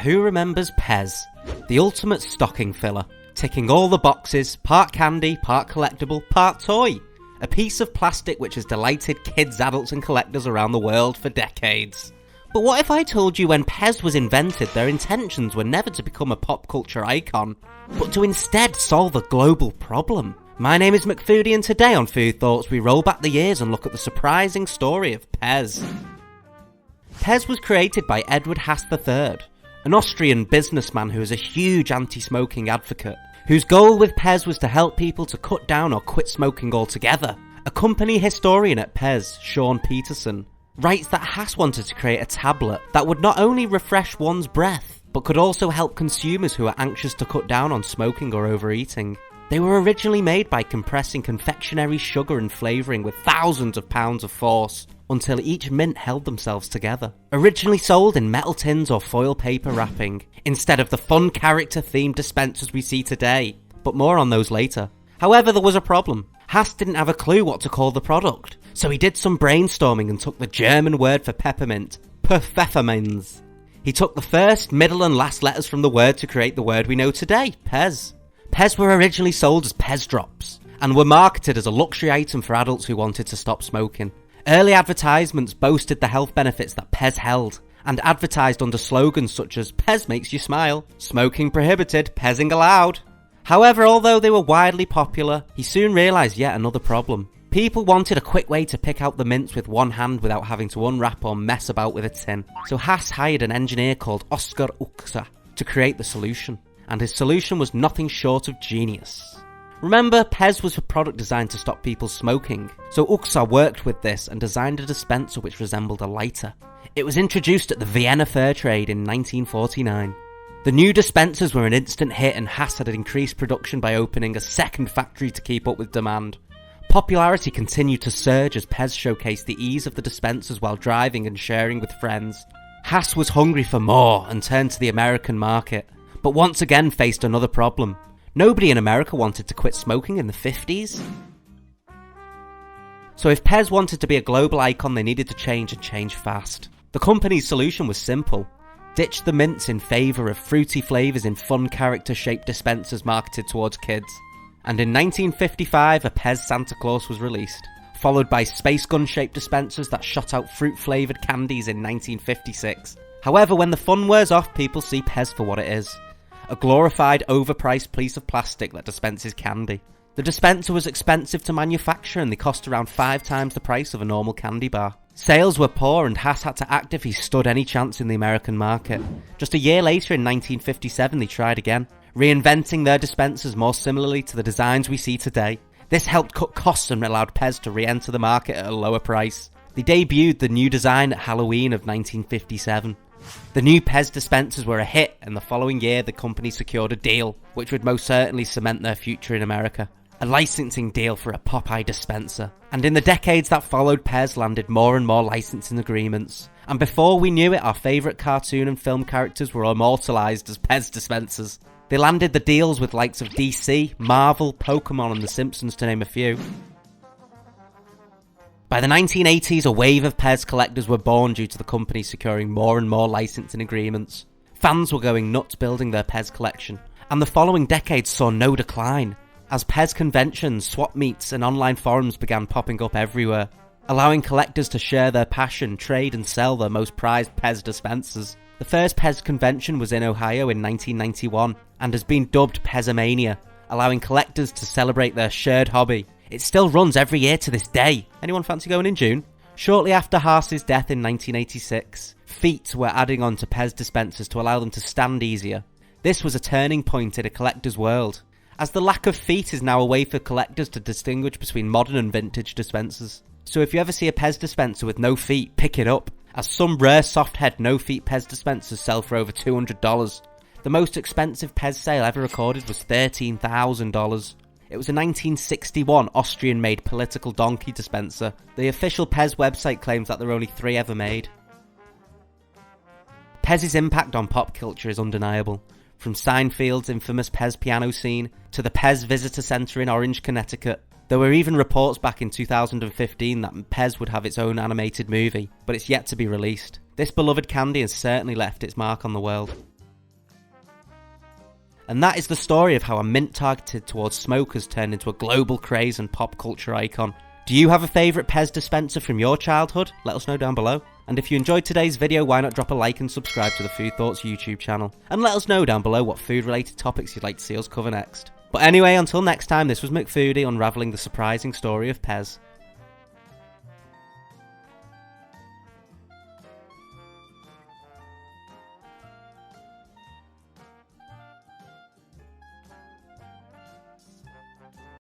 Who remembers PEZ? The ultimate stocking filler. Ticking all the boxes, part candy, part collectible, part toy. A piece of plastic which has delighted kids, adults and collectors around the world for decades. But what if I told you when PEZ was invented, their intentions were never to become a pop culture icon, but to instead solve a global problem? My name is McFoodie, and today on Food Thoughts we roll back the years and look at the surprising story of PEZ. PEZ was created by Edward Haas III, an Austrian businessman who is a huge anti-smoking advocate, whose goal with PEZ was to help people to cut down or quit smoking altogether. A company historian at PEZ, Sean Peterson, writes that Haas wanted to create a tablet that would not only refresh one's breath, but could also help consumers who are anxious to cut down on smoking or overeating. They were originally made by compressing confectionery sugar and flavouring with thousands of pounds of force, until each mint held themselves together. Originally sold in metal tins or foil paper wrapping, instead of the fun character-themed dispensers we see today. But more on those later. However, there was a problem. Haas didn't have a clue what to call the product, so he did some brainstorming and took the German word for peppermint, Pfefferminz. He took the first, middle and last letters from the word to create the word we know today, PEZ. PEZ were originally sold as PEZ drops, and were marketed as a luxury item for adults who wanted to stop smoking. Early advertisements boasted the health benefits that PEZ held, and advertised under slogans such as "PEZ makes you smile," "Smoking prohibited, PEZing allowed." However, although they were widely popular, he soon realised yet another problem. People wanted a quick way to pick out the mints with one hand without having to unwrap or mess about with a tin. So Haas hired an engineer called Oskar Uxa to create the solution, and his solution was nothing short of genius. Remember, PEZ was a product designed to stop people smoking, so Uxa worked with this and designed a dispenser which resembled a lighter. It was introduced at the Vienna Fair Trade in 1949. The new dispensers were an instant hit, and Haas had increased production by opening a second factory to keep up with demand. Popularity continued to surge as PEZ showcased the ease of the dispensers while driving and sharing with friends. Haas was hungry for more and turned to the American market, but once again faced another problem. Nobody in America wanted to quit smoking in the 50s. So if PEZ wanted to be a global icon, they needed to change and change fast. The company's solution was simple. Ditch the mints in favour of fruity flavours in fun character-shaped dispensers marketed towards kids. And in 1955, a PEZ Santa Claus was released, followed by space gun-shaped dispensers that shot out fruit-flavoured candies in 1956. However, when the fun wears off, people see PEZ for what it is. A glorified, overpriced piece of plastic that dispenses candy. The dispenser was expensive to manufacture, and they cost around 5 times the price of a normal candy bar. Sales were poor, and Haas had to act if he stood any chance in the American market. Just a year later, in 1957, they tried again, reinventing their dispensers more similarly to the designs we see today. This helped cut costs and allowed PEZ to re-enter the market at a lower price. They debuted the new design at Halloween of 1957. The new PEZ dispensers were a hit, and the following year the company secured a deal, which would most certainly cement their future in America. A licensing deal for a Popeye dispenser. And in the decades that followed, PEZ landed more and more licensing agreements. And before we knew it, our favourite cartoon and film characters were immortalised as PEZ dispensers. They landed the deals with likes of DC, Marvel, Pokemon and The Simpsons, to name a few. By the 1980s, a wave of PEZ collectors were born due to the company securing more and more licensing agreements. Fans were going nuts building their PEZ collection, and the following decades saw no decline, as PEZ conventions, swap meets and online forums began popping up everywhere, allowing collectors to share their passion, trade and sell their most prized PEZ dispensers. The first PEZ convention was in Ohio in 1991, and has been dubbed PEZomania, allowing collectors to celebrate their shared hobby. It still runs every year to this day. Anyone fancy going in June? Shortly after Haas's death in 1986, feet were adding on to PEZ dispensers to allow them to stand easier. This was a turning point in a collector's world, as the lack of feet is now a way for collectors to distinguish between modern and vintage dispensers. So if you ever see a PEZ dispenser with no feet, pick it up, as some rare soft-head no-feet PEZ dispensers sell for over $200. The most expensive PEZ sale ever recorded was $13,000. It was a 1961 Austrian-made political donkey dispenser. The official PEZ website claims that there are only 3 ever made. PEZ's impact on pop culture is undeniable. From Seinfeld's infamous PEZ piano scene to the PEZ Visitor Centre in Orange, Connecticut. There were even reports back in 2015 that PEZ would have its own animated movie, but it's yet to be released. This beloved candy has certainly left its mark on the world. And that is the story of how a mint targeted towards smokers turned into a global craze and pop culture icon. Do you have a favourite PEZ dispenser from your childhood? Let us know down below. And if you enjoyed today's video, why not drop a like and subscribe to the Food Thoughts YouTube channel. And let us know down below what food related topics you'd like to see us cover next. But anyway, until next time, this was McFoodie unravelling the surprising story of PEZ.